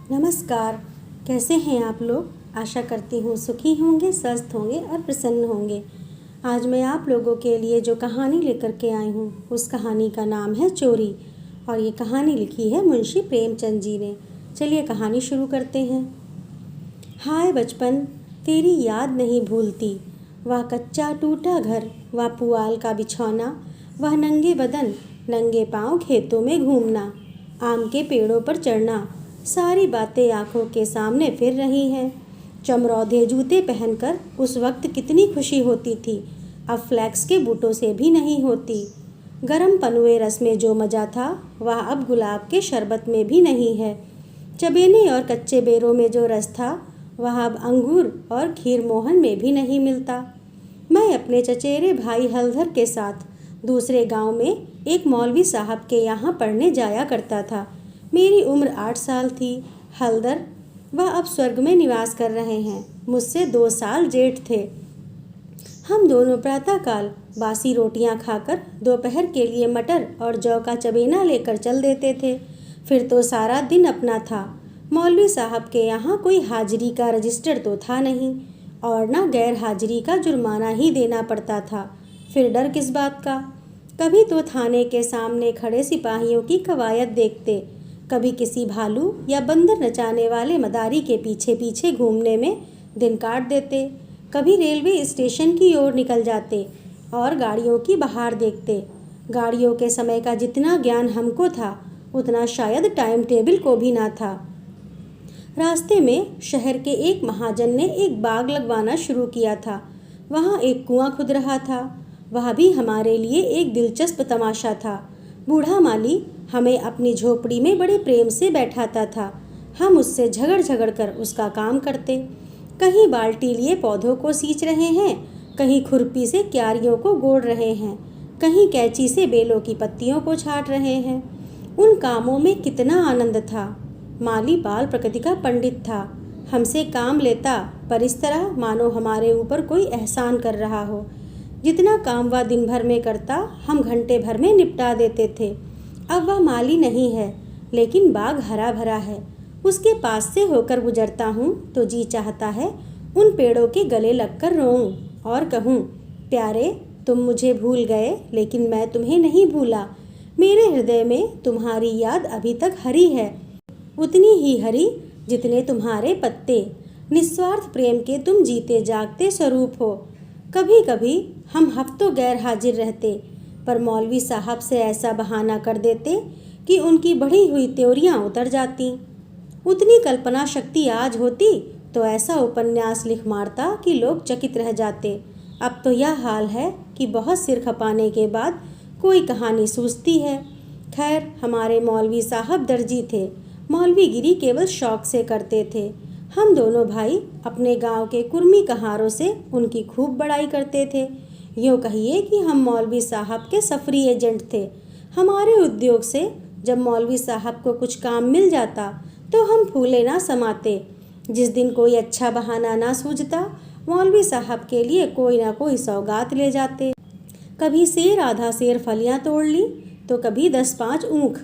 नमस्कार। कैसे हैं आप लोग? आशा करती हूँ सुखी होंगे, स्वस्थ होंगे और प्रसन्न होंगे। आज मैं आप लोगों के लिए जो कहानी लेकर के आई हूँ उस कहानी का नाम है चोरी। और ये कहानी लिखी है मुंशी प्रेमचंद जी ने। चलिए कहानी शुरू करते हैं। हाय बचपन, तेरी याद नहीं भूलती। वह कच्चा टूटा घर, वह पुआल का बिछौना, वह नंगे बदन नंगे पाँव खेतों में घूमना, आम के पेड़ों पर चढ़ना, सारी बातें आंखों के सामने फिर रही हैं। चमरौधे जूते पहनकर उस वक्त कितनी खुशी होती थी, अब फ्लैक्स के बूटों से भी नहीं होती। गरम पनुए रस में जो मज़ा था वह अब गुलाब के शरबत में भी नहीं है। चबेने और कच्चे बेरों में जो रस था वह अब अंगूर और खीर मोहन में भी नहीं मिलता। मैं अपने चचेरे भाई हलधर के साथ दूसरे गांव में एक मौलवी साहब के यहाँ पढ़ने जाया करता था। मेरी उम्र 8 साल थी। हलदर, वह अब स्वर्ग में निवास कर रहे हैं, मुझसे 2 साल जेठ थे। हम दोनों प्रातःकाल बासी रोटियां खाकर दोपहर के लिए मटर और जौ का चबेना लेकर चल देते थे। फिर तो सारा दिन अपना था। मौलवी साहब के यहाँ कोई हाजिरी का रजिस्टर तो था नहीं और ना गैर हाजिरी का जुर्माना ही देना पड़ता था। फिर डर किस बात का? कभी तो थाने के सामने खड़े सिपाहियों की कवायद देखते, कभी किसी भालू या बंदर नचाने वाले मदारी के पीछे पीछे घूमने में दिन काट देते, कभी रेलवे स्टेशन की ओर निकल जाते और गाड़ियों की बहार देखते। गाड़ियों के समय का जितना ज्ञान हमको था उतना शायद टाइम टेबल को भी ना था। रास्ते में शहर के एक महाजन ने एक बाग लगवाना शुरू किया था। वहाँ एक कुआं खुद रहा था। वह भी हमारे लिए एक दिलचस्प तमाशा था। बूढ़ा माली हमें अपनी झोपड़ी में बड़े प्रेम से बैठाता था। हम उससे झगड़ झगड़ कर उसका काम करते। कहीं बाल्टी लिए पौधों को सींच रहे हैं, कहीं खुरपी से क्यारियों को गोड़ रहे हैं, कहीं कैंची से बेलों की पत्तियों को छाट रहे हैं। उन कामों में कितना आनंद था। माली बाल प्रकृति का पंडित था। हमसे काम लेता पर इस तरह मानो हमारे ऊपर कोई एहसान कर रहा हो। जितना काम वह दिन भर में करता हम घंटे भर में निपटा देते थे। अब वह माली नहीं है, लेकिन बाग हरा भरा है। उसके पास से होकर गुजरता हूँ तो जी चाहता है उन पेड़ों के गले लगकर रोऊं और कहूँ, प्यारे, तुम मुझे भूल गए लेकिन मैं तुम्हें नहीं भूला। मेरे हृदय में तुम्हारी याद अभी तक हरी है, उतनी ही हरी जितने तुम्हारे पत्ते। निस्वार्थ प्रेम के तुम जीते जागते स्वरूप हो। कभी कभी हम हफ्तों गैर हाजिर रहते, पर मौलवी साहब से ऐसा बहाना कर देते कि उनकी बढ़ी हुई त्योरियां उतर जाती। उतनी कल्पना शक्ति आज होती तो ऐसा उपन्यास लिख मारता कि लोग चकित रह जाते। अब तो यह हाल है कि बहुत सिर खपाने के बाद कोई कहानी सूझती है। खैर, हमारे मौलवी साहब दर्जी थे। मौलवीगिरी केवल शौक से करते थे। हम दोनों भाई अपने गांव के कुर्मी कहारों से उनकी खूब बड़ाई करते थे। यूँ कहिए कि हम मौलवी साहब के सफरी एजेंट थे। हमारे उद्योग से जब मौलवी साहब को कुछ काम मिल जाता तो हम फूले ना समाते। जिस दिन कोई अच्छा बहाना ना सूझता, मौलवी साहब के लिए कोई ना कोई सौगात ले जाते। कभी सेर आधा सेर फलियां तोड़ ली तो कभी 10-5 ऊख,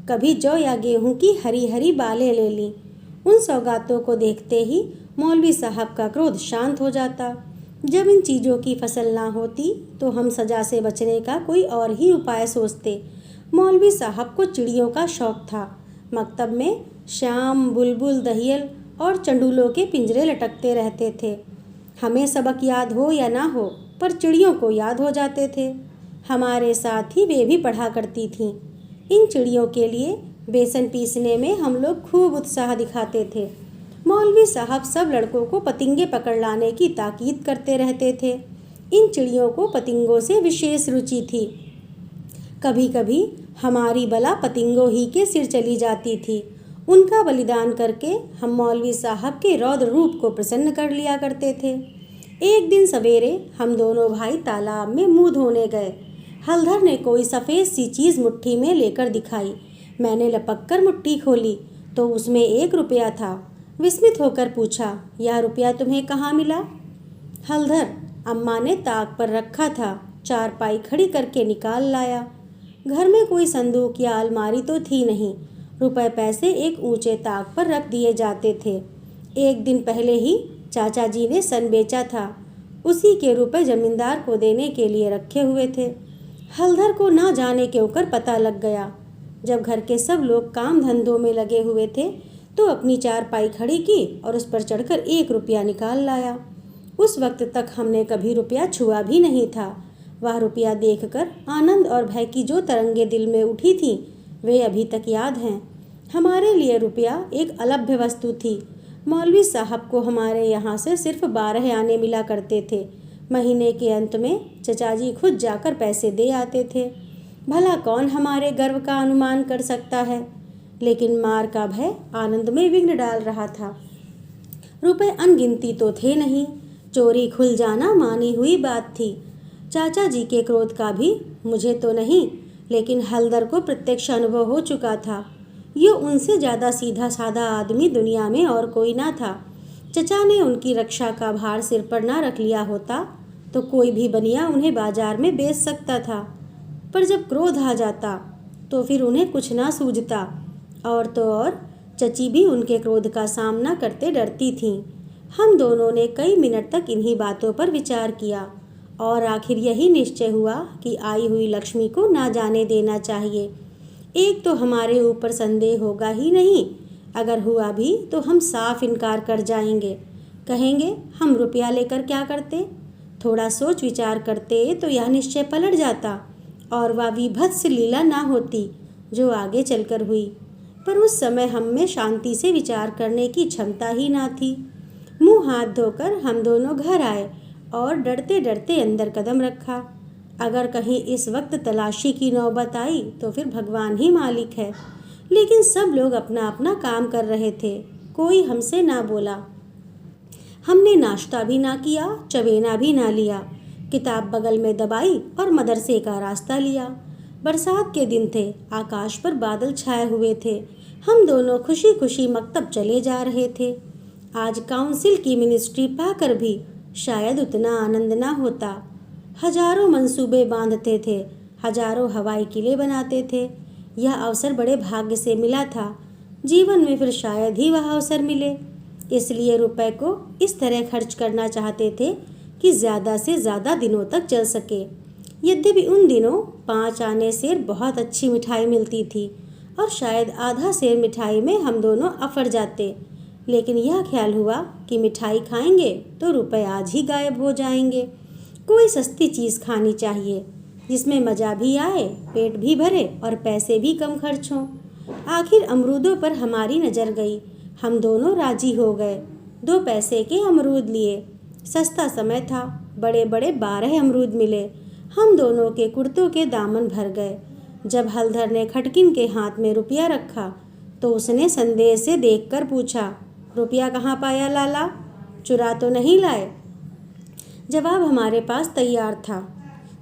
कभी जौ या गेहूं की हरी हरी बालें ले ली। उन सौगातों को देखते ही मौलवी साहब का क्रोध शांत हो जाता। जब इन चीज़ों की फसल ना होती तो हम सजा से बचने का कोई और ही उपाय सोचते। मौलवी साहब को चिड़ियों का शौक था। मकतब में शाम, बुलबुल, दहियल और चंडूलों के पिंजरे लटकते रहते थे। हमें सबक याद हो या ना हो, पर चिड़ियों को याद हो जाते थे। हमारे साथ ही वे भी पढ़ा करती थीं। इन चिड़ियों के लिए बेसन पीसने में हम लोग खूब उत्साह दिखाते थे। मौलवी साहब सब लड़कों को पतिंगे पकड़ लाने की ताकीद करते रहते थे। इन चिड़ियों को पतिंगों से विशेष रुचि थी। कभी कभी हमारी बला पतिंगों ही के सिर चली जाती थी। उनका बलिदान करके हम मौलवी साहब के रौद्र रूप को प्रसन्न कर लिया करते थे। एक दिन सवेरे हम दोनों भाई तालाब में मुंह धोने गए। हलधर ने कोई सफ़ेद सी चीज़ मुट्ठी में लेकर दिखाई। मैंने लपक कर मुट्ठी खोली तो उसमें 1 रुपया था। विस्मित होकर पूछा, यह रुपया तुम्हें कहाँ मिला? हलधर, अम्मा ने ताक पर रखा था, चारपाई खड़ी करके निकाल लाया। घर में कोई संदूक या अलमारी तो थी नहीं रुपए पैसे एक ऊंचे ताक पर रख दिए जाते थे। एक दिन पहले ही चाचा जी ने सन बेचा था, उसी के रुपए जमींदार को देने के लिए रखे हुए थे। हलधर को ना जाने क्यों कर पता लग गया। जब घर के सब लोग काम धंधों में लगे हुए थे तो अपनी चारपाई खड़ी की और उस पर चढ़कर 1 रुपया निकाल लाया। उस वक्त तक हमने कभी रुपया छुआ भी नहीं था। वह रुपया देखकर आनंद और भय की जो तरंगे दिल में उठी थी वे अभी तक याद हैं। हमारे लिए रुपया एक अलभ्य वस्तु थी। मौलवी साहब को हमारे यहाँ से सिर्फ 12 आने मिला करते थे। महीने के अंत में चचा जी खुद जाकर पैसे दे आते थे। भला कौन हमारे गर्व का अनुमान कर सकता है, लेकिन मार का भय आनंद में विघ्न डाल रहा था। रुपए अनगिनती तो थे नहीं, चोरी खुल जाना मानी हुई बात थी। चाचा जी के क्रोध का भी मुझे तो नहीं, लेकिन हलदर को प्रत्यक्ष अनुभव हो चुका था। ये उनसे ज़्यादा सीधा साधा आदमी दुनिया में और कोई ना था। चचा ने उनकी रक्षा का भार सिर पर ना रख लिया होता तो कोई भी बनिया उन्हें बाजार में बेच सकता था, पर जब क्रोध आ जाता तो फिर उन्हें कुछ ना सूझता। और तो और चची भी उनके क्रोध का सामना करते डरती थीं। हम दोनों ने कई मिनट तक इन्हीं बातों पर विचार किया और आखिर यही निश्चय हुआ कि आई हुई लक्ष्मी को ना जाने देना चाहिए। एक तो हमारे ऊपर संदेह होगा ही नहीं, अगर हुआ भी तो हम साफ इनकार कर जाएंगे। कहेंगे हम रुपया लेकर क्या करते। थोड़ा सोच विचार करते तो यह निश्चय पलट जाता और वह विभत्स लीला ना होती जो आगे चलकर हुई। पर उस समय हम में शांति से विचार करने की क्षमता ही ना थी। मुंह हाथ धोकर हम दोनों घर आए और डरते डरते अंदर कदम रखा। अगर कहीं इस वक्त तलाशी की नौबत आई तो फिर भगवान ही मालिक है। लेकिन सब लोग अपना अपना काम कर रहे थे, कोई हमसे ना बोला। हमने नाश्ता भी ना किया, चवेना भी ना लिया, किताब बगल में दबाई और मदरसे का रास्ता लिया। बरसात के दिन थे, आकाश पर बादल छाए हुए थे। हम दोनों खुशी खुशी मकतब चले जा रहे थे। आज काउंसिल की मिनिस्ट्री पाकर भी शायद उतना आनंद ना होता। हजारों मंसूबे बांधते थे, हजारों हवाई किले बनाते थे। यह अवसर बड़े भाग्य से मिला था। जीवन में फिर शायद ही वह अवसर मिले। इसलिए रुपए को इस तरह खर्च करना चाहते थे कि ज़्यादा से ज़्यादा दिनों तक चल सके। यद्यपि उन दिनों 5 आने सेर बहुत अच्छी मिठाई मिलती थी और शायद आधा सेर मिठाई में हम दोनों अफर जाते। लेकिन यह ख्याल हुआ कि मिठाई खाएंगे तो रुपए आज ही गायब हो जाएंगे। कोई सस्ती चीज़ खानी चाहिए जिसमें मज़ा भी आए, पेट भी भरे और पैसे भी कम खर्च हों। आखिर अमरूदों पर हमारी नज़र गई। हम दोनों राजी हो गए। 2 पैसे के अमरूद लिए। सस्ता समय था, बड़े बड़े 12 अमरूद मिले। हम दोनों के कुर्तों के दामन भर गए। जब हलधर ने खटकिन के हाथ में रुपया रखा तो उसने संदेह से देखकर पूछा, रुपया कहाँ पाया लाला, चुरा तो नहीं लाए? जवाब हमारे पास तैयार था।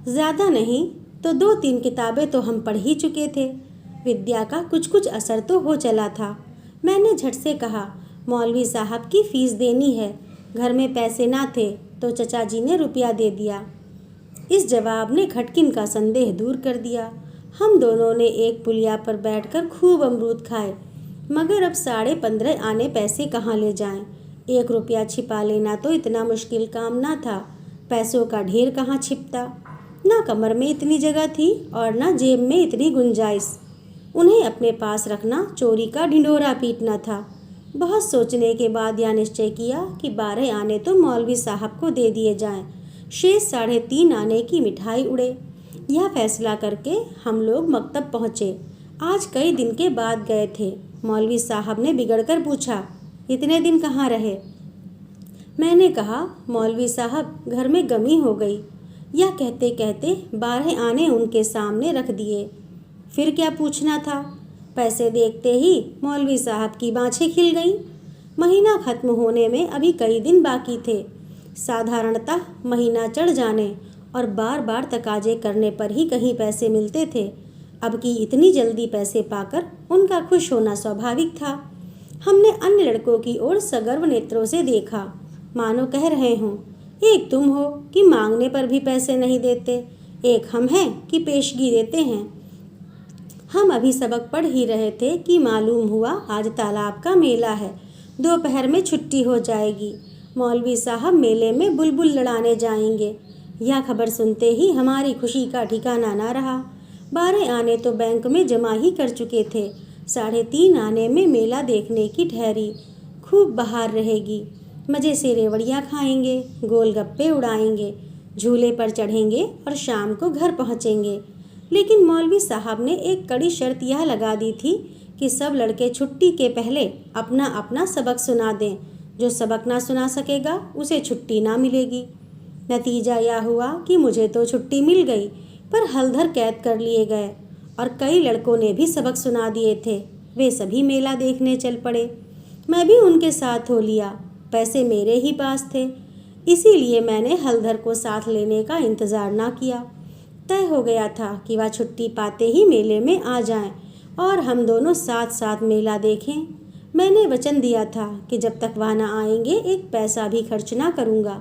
ज़्यादा नहीं तो 2-3 किताबें तो हम पढ़ ही चुके थे। विद्या का कुछ कुछ असर तो हो चला था। मैंने झट से कहा, मौलवी साहब की फ़ीस देनी है। घर में पैसे ना थे तो चचा जी ने रुपया दे दिया। इस जवाब ने खटकिन का संदेह दूर कर दिया। हम दोनों ने एक पुलिया पर बैठकर खूब अमरूद खाए, मगर अब 15.5 आने पैसे कहाँ ले जाएं? 1 रुपया छिपा लेना तो इतना मुश्किल काम ना था। पैसों का ढेर कहाँ छिपता। ना कमर में इतनी जगह थी और ना जेब में इतनी गुंजाइश। उन्हें अपने पास रखना चोरी का ढिंढोरा पीटना था। बहुत सोचने के बाद यह निश्चय किया कि 12 आने तो मौलवी साहब को दे दिए जाएं, शेष 3.5 आने की मिठाई उड़े। यह फैसला करके हम लोग मकतब पहुँचे। आज कई दिन के बाद गए थे। मौलवी साहब ने बिगड़कर पूछा, इतने दिन कहाँ रहे? मैंने कहा, मौलवी साहब घर में गमी हो गई। यह कहते कहते 12 आने उनके सामने रख दिए। फिर क्या पूछना था? पैसे देखते ही मौलवी साहब की बाँछें खिल गईं। महीना खत्म होने में अभी कई दिन बाकी थे। साधारणतः महीना चढ़ जाने और बार बार तकाजे करने पर ही कहीं पैसे मिलते थे। अब की इतनी जल्दी पैसे पाकर उनका खुश होना स्वाभाविक था। हमने अन्य लड़कों की ओर सगर्व नेत्रों से देखा, मानो कह रहे हों, एक तुम हो कि मांगने पर भी पैसे नहीं देते, एक हम हैं कि पेशगी देते हैं। हम अभी सबक पढ़ ही रहे थे कि मालूम हुआ आज तालाब का मेला है, दोपहर में छुट्टी हो जाएगी। मौलवी साहब मेले में बुलबुल लड़ाने जाएंगे। यह खबर सुनते ही हमारी खुशी का ठिकाना ना रहा। 12 आने तो बैंक में जमा ही कर चुके थे, 3.5 आने में मेला देखने की ठहरी। खूब बहार रहेगी, मज़े से रेवड़ियाँ खाएंगे, गोलगप्पे उड़ाएंगे, झूले पर चढ़ेंगे और शाम को घर पहुँचेंगे। लेकिन मौलवी साहब ने एक कड़ी शर्त यह लगा दी थी कि सब लड़के छुट्टी के पहले अपना अपना सबक सुना दें। जो सबक ना सुना सकेगा उसे छुट्टी ना मिलेगी। नतीजा यह हुआ कि मुझे तो छुट्टी मिल गई, पर हलधर कैद कर लिए गए और कई लड़कों ने भी सबक सुना दिए थे। वे सभी मेला देखने चल पड़े। मैं भी उनके साथ हो लिया। पैसे मेरे ही पास थे, इसीलिए मैंने हलधर को साथ लेने का इंतज़ार ना किया। तय हो गया था कि वह छुट्टी पाते ही मेले में आ जाएं और हम दोनों साथ साथ मेला देखें। मैंने वचन दिया था कि जब तक वह ना आएंगे एक पैसा भी खर्च ना करूँगा।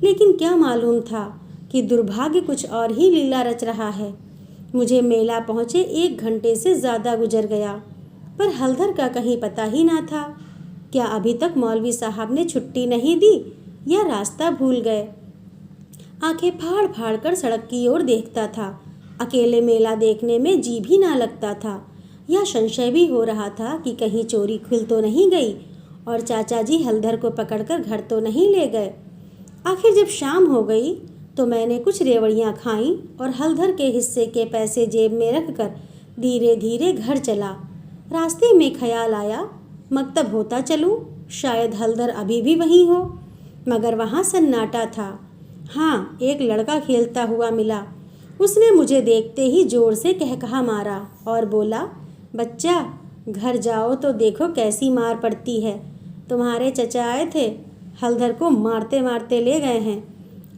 लेकिन क्या मालूम था कि दुर्भाग्य कुछ और ही लीला रच रहा है। मुझे मेला पहुँचे 1 घंटे से ज़्यादा गुजर गया, पर हलधर का कहीं पता ही ना था। क्या अभी तक मौलवी साहब ने छुट्टी नहीं दी या रास्ता भूल गए? आंखें फाड़ फाड़ कर सड़क की ओर देखता था। अकेले मेला देखने में जी भी ना लगता था। यह संशय भी हो रहा था कि कहीं चोरी खुल तो नहीं गई और चाचा जी हलधर को पकड़कर घर तो नहीं ले गए। आखिर जब शाम हो गई तो मैंने कुछ रेवड़ियाँ खाईं और हलधर के हिस्से के पैसे जेब में रखकर धीरे धीरे घर चला। रास्ते में ख्याल आया मकतब होता चलूं, शायद हलधर अभी भी वहीं हो। मगर वहाँ सन्नाटा था। हाँ, एक लड़का खेलता हुआ मिला। उसने मुझे देखते ही जोर से कहकहा मारा और बोला, बच्चा घर जाओ तो देखो कैसी मार पड़ती है। तुम्हारे चचा आए थे, हलधर को मारते मारते ले गए हैं।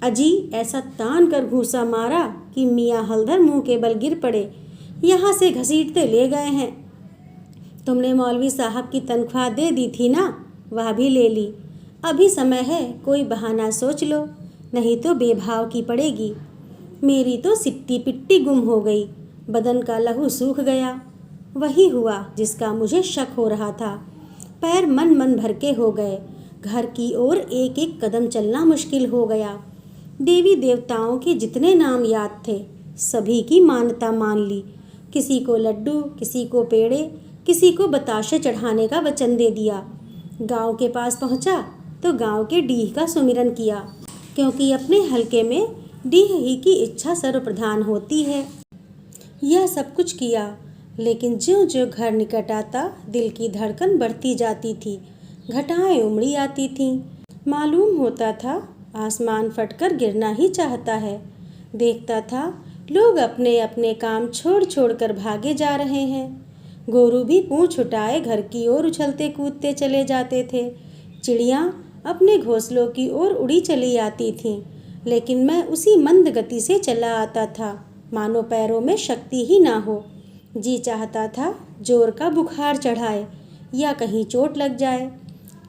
अजी ऐसा तान कर घूंसा मारा कि मियाँ हलधर मुंह के बल गिर पड़े। यहाँ से घसीटते ले गए हैं। तुमने मौलवी साहब की तनख्वाह दे दी थी ना, वह भी ले ली। अभी समय है, कोई बहाना सोच लो, नहीं तो बेभाव की पड़ेगी। मेरी तो सिट्टी पिट्टी गुम हो गई, बदन का लहू सूख गया। वही हुआ जिसका मुझे शक हो रहा था। पैर मन मन भर के हो गए। घर की ओर एक एक कदम चलना मुश्किल हो गया। देवी देवताओं के जितने नाम याद थे सभी की मान्यता मान ली। किसी को लड्डू, किसी को पेड़े, किसी को बताशे चढ़ाने का वचन दे दिया। गांव के पास पहुंचा तो गांव के डीह का सुमिरन किया, क्योंकि अपने हलके में डीह ही की इच्छा सर्वप्रधान होती है। यह सब कुछ किया, लेकिन ज्यों ज्यों घर निकट आता दिल की धड़कन बढ़ती जाती थी, घटाएं उमड़ी आती थीं। मालूम होता था आसमान फटकर गिरना ही चाहता है। देखता था लोग अपने अपने काम छोड़ छोड़ कर भागे जा रहे हैं। गोरू भी पूँछ उठाए घर की ओर उछलते कूदते चले जाते थे। चिड़ियाँ अपने घोंसलों की ओर उड़ी चली आती थीं, लेकिन मैं उसी मंद गति से चला आता था मानो पैरों में शक्ति ही ना हो। जी चाहता था जोर का बुखार चढ़ाए या कहीं चोट लग जाए,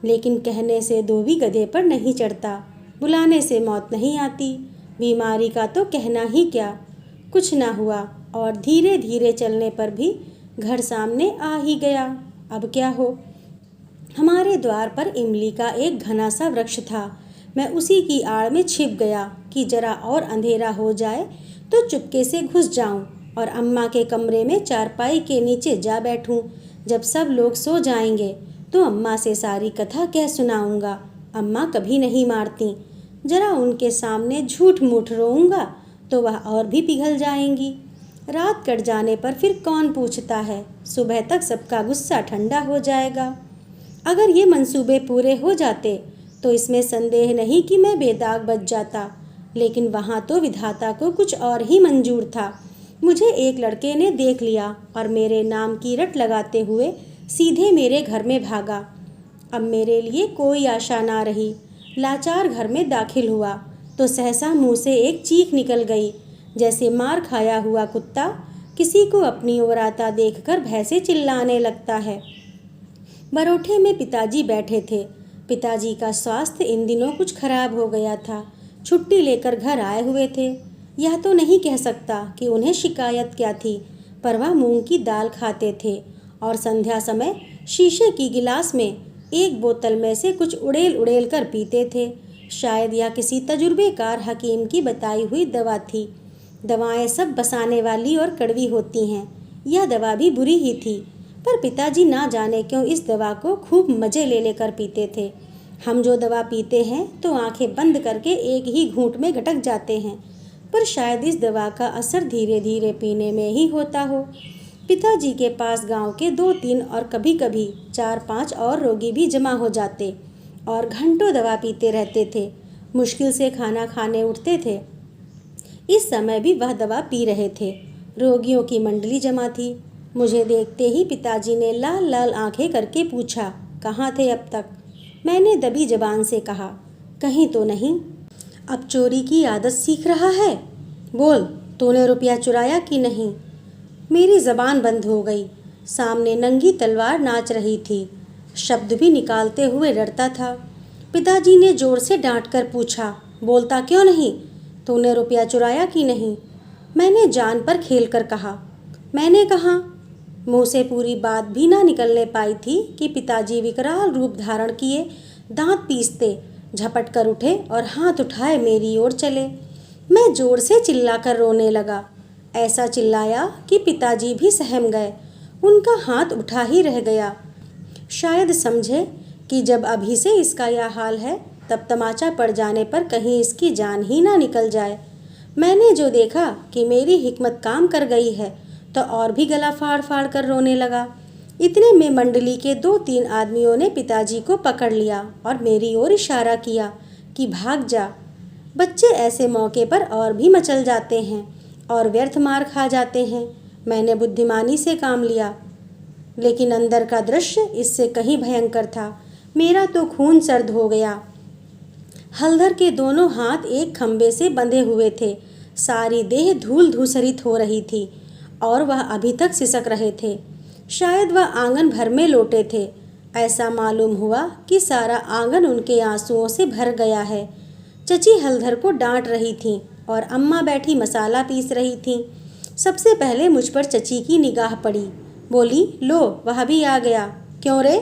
लेकिन कहने से दो भी गधे पर नहीं चढ़ता, बुलाने से मौत नहीं आती। बीमारी का तो कहना ही क्या। कुछ ना हुआ और धीरे धीरे चलने पर भी घर सामने आ ही गया। अब क्या हो। हमारे द्वार पर इमली का एक घना सा वृक्ष था। मैं उसी की आड़ में छिप गया कि जरा और अंधेरा हो जाए तो चुपके से घुस जाऊं और अम्मा के कमरे में चारपाई के नीचे जा बैठूं। जब सब लोग सो जाएंगे तो अम्मा से सारी कथा कह सुनाऊंगा। अम्मा कभी नहीं मारती। जरा उनके सामने झूठ मूठ रोऊंगा तो वह और भी पिघल जाएंगी। रात कट जाने पर फिर कौन पूछता है, सुबह तक सबका गुस्सा ठंडा हो जाएगा। अगर ये मंसूबे पूरे हो जाते तो इसमें संदेह नहीं कि मैं बेदाग बच जाता, लेकिन वहाँ तो विधाता को कुछ और ही मंजूर था। मुझे एक लड़के ने देख लिया और मेरे नाम की रट लगाते हुए सीधे मेरे घर में भागा। अब मेरे लिए कोई आशा ना रही। लाचार घर में दाखिल हुआ तो सहसा मुंह से एक चीख निकल गई, जैसे मार खाया हुआ कुत्ता किसी को अपनी ओर आता देखकर भय से चिल्लाने लगता है। बरोठे में पिताजी बैठे थे। पिताजी का स्वास्थ्य इन दिनों कुछ खराब हो गया था। छुट्टी लेकर घर आए हुए थे। यह तो नहीं कह सकता कि उन्हें शिकायत क्या थी, पर वह मूंग की दाल खाते थे और संध्या समय शीशे की गिलास में एक बोतल में से कुछ उड़ेल उड़ेल कर पीते थे। शायद यह किसी तजुर्बेकार हकीम की बताई हुई दवा थी। दवाएं सब बसाने वाली और कड़वी होती हैं। यह दवा भी बुरी ही थी, पर पिताजी ना जाने क्यों इस दवा को खूब मज़े ले लेकर पीते थे। हम जो दवा पीते हैं तो आंखें बंद करके एक ही घूंट में गटक जाते हैं, पर शायद इस दवा का असर धीरे धीरे पीने में ही होता हो। पिताजी के पास गांव के 2-3 और कभी कभी 4-5 और रोगी भी जमा हो जाते और घंटों दवा पीते रहते थे। मुश्किल से खाना खाने उठते थे। इस समय भी वह दवा पी रहे थे। रोगियों की मंडली जमा थी। मुझे देखते ही पिताजी ने लाल लाल आंखें करके पूछा, कहाँ थे अब तक? मैंने दबी जबान से कहा, कहीं तो नहीं। अब चोरी की आदत सीख रहा है? बोल, तूने रुपया चुराया कि नहीं? मेरी जबान बंद हो गई। सामने नंगी तलवार नाच रही थी। शब्द भी निकालते हुए डरता था। पिताजी ने जोर से डांट कर पूछा, बोलता क्यों नहीं? तूने रुपया चुराया कि नहीं? मैंने जान पर खेल कर कहा, मैंने कहा। मुंह से पूरी बात भी ना निकलने पाई थी कि पिताजी विकराल रूप धारण किए, दांत पीसते झपट कर उठे और हाथ उठाए मेरी ओर चले। मैं जोर से चिल्लाकर रोने लगा। ऐसा चिल्लाया कि पिताजी भी सहम गए। उनका हाथ उठा ही रह गया। शायद समझे कि जब अभी से इसका यह हाल है, तब तमाचा पड़ जाने पर कहीं इसकी जान ही ना निकल जाए। मैंने जो देखा कि मेरी हिकमत काम कर गई है, तो और भी गला फाड़ फाड़ कर रोने लगा। इतने में मंडली के 2-3 आदमियों ने पिताजी को पकड़ लिया और मेरी ओर इशारा किया कि भाग जा। बच्चे ऐसे मौके पर और भी मचल जाते हैं और व्यर्थ मार खा जाते हैं। मैंने बुद्धिमानी से काम लिया, लेकिन अंदर का दृश्य इससे कहीं भयंकर था। मेरा तो खून सर्द हो गया। हलधर के दोनों हाथ एक खंबे से बंधे हुए थे। सारी देह धूल धूसरित हो रही थी और वह अभी तक सिसक रहे थे। शायद वह आंगन भर में लोटे थे। ऐसा मालूम हुआ कि सारा आंगन उनके आंसुओं से भर गया है। चची हलधर को डांट रही थीं और अम्मा बैठी मसाला पीस रही थीं। सबसे पहले मुझ पर चची की निगाह पड़ी। बोली, लो वह भी आ गया। क्यों रे,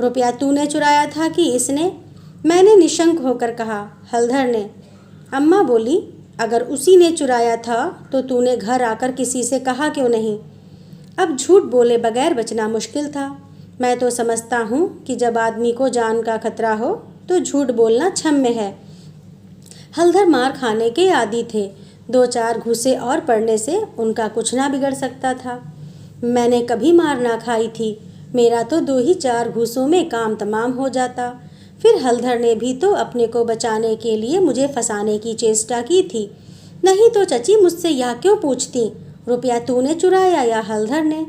रुपया तूने चुराया था कि इसने? मैंने निशंक होकर कहा, हलधर ने। अम्मा बोली, अगर उसी ने चुराया था तो तूने घर आकर किसी से कहा क्यों नहीं? अब झूठ बोले बगैर बचना मुश्किल था। मैं तो समझता हूँ कि जब आदमी को जान का खतरा हो तो झूठ बोलना क्षम्य है। हलधर मार खाने के आदी थे। 2-4 घूसे और पड़ने से उनका कुछ ना बिगड़ सकता था। मैंने कभी मार ना खाई थी। मेरा तो 2 ही 4 घूसों में काम तमाम हो जाता। फिर हलधर ने भी तो अपने को बचाने के लिए मुझे फंसाने की चेष्टा की थी। नहीं तो चची मुझसे यह क्यों पूछती, रुपया तूने चुराया या हलधर ने?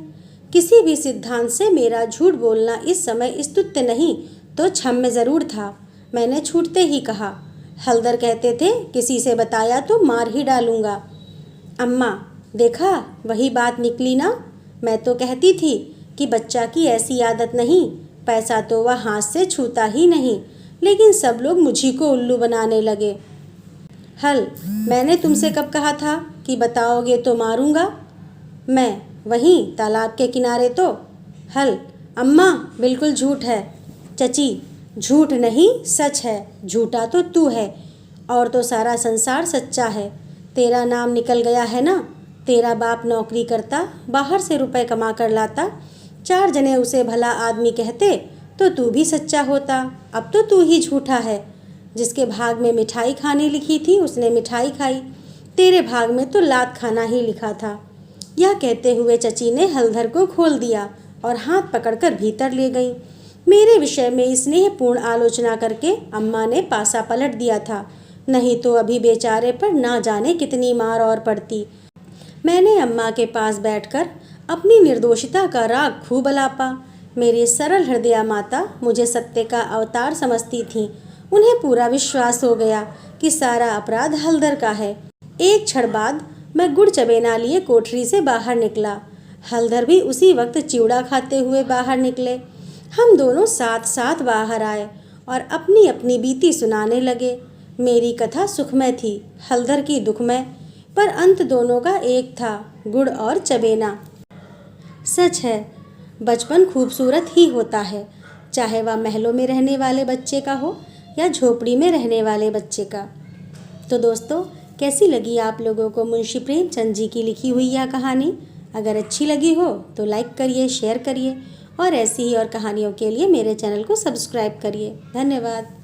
किसी भी सिद्धांत से मेरा झूठ बोलना इस समय स्तुत्य नहीं तो क्षम्य जरूर था। मैंने छूटते ही कहा, हलधर कहते थे किसी से बताया तो मार ही डालूंगा। अम्मा, देखा वही बात निकली ना। मैं तो कहती थी कि बच्चा की ऐसी आदत नहीं। पैसा तो वह हाथ से छूता ही नहीं, लेकिन सब लोग मुझी को उल्लू बनाने लगे। हल, मैंने तुमसे कब कहा था कि बताओगे तो मारूंगा? मैं वहीं तालाब के किनारे तो। हल, अम्मा बिल्कुल झूठ है। चची, झूठ नहीं सच है। झूठा तो तू है और तो सारा संसार सच्चा है। तेरा नाम निकल गया है ना। तेरा बाप नौकरी करता, बाहर से रुपए कमा कर लाता। 4 जने उसे भला आदमी कहते तो तू भी सच्चा होता। अब तो तू ही झूठा है। जिसके भाग में मिठाई खाने लिखी थी उसने मिठाई खाई। तेरे भाग में तो लात खाना ही लिखा था। यह कहते हुए चची ने हलधर को खोल दिया और हाथ पकड़कर भीतर ले गई। मेरे विषय में स्नेहपूर्ण आलोचना करके अम्मा ने पासा पलट दिया था, नहीं तो अभी बेचारे पर ना जाने कितनी मार और पड़ती। मैंने अम्मा के पास बैठकर अपनी निर्दोषिता का राग खूब अलापा। मेरी सरल हृदया माता मुझे सत्य का अवतार समझती थीं। उन्हें पूरा विश्वास हो गया कि सारा अपराध हलधर का है। एक क्षण बाद मैं गुड़ चबेना लिए कोठरी से बाहर निकला। हलधर भी उसी वक्त चिवड़ा खाते हुए बाहर निकले। हम दोनों साथ साथ बाहर आए और अपनी अपनी बीती सुनाने लगे। मेरी कथा सुखमय थी, हलधर की दुखमय, पर अंत दोनों का एक था, गुड़ और चबेना। सच है, बचपन खूबसूरत ही होता है, चाहे वह महलों में रहने वाले बच्चे का हो या झोपड़ी में रहने वाले बच्चे का। तो दोस्तों, कैसी लगी आप लोगों को मुंशी प्रेमचंद जी की लिखी हुई यह कहानी? अगर अच्छी लगी हो तो लाइक करिए, शेयर करिए और ऐसी ही और कहानियों के लिए मेरे चैनल को सब्सक्राइब करिए। धन्यवाद।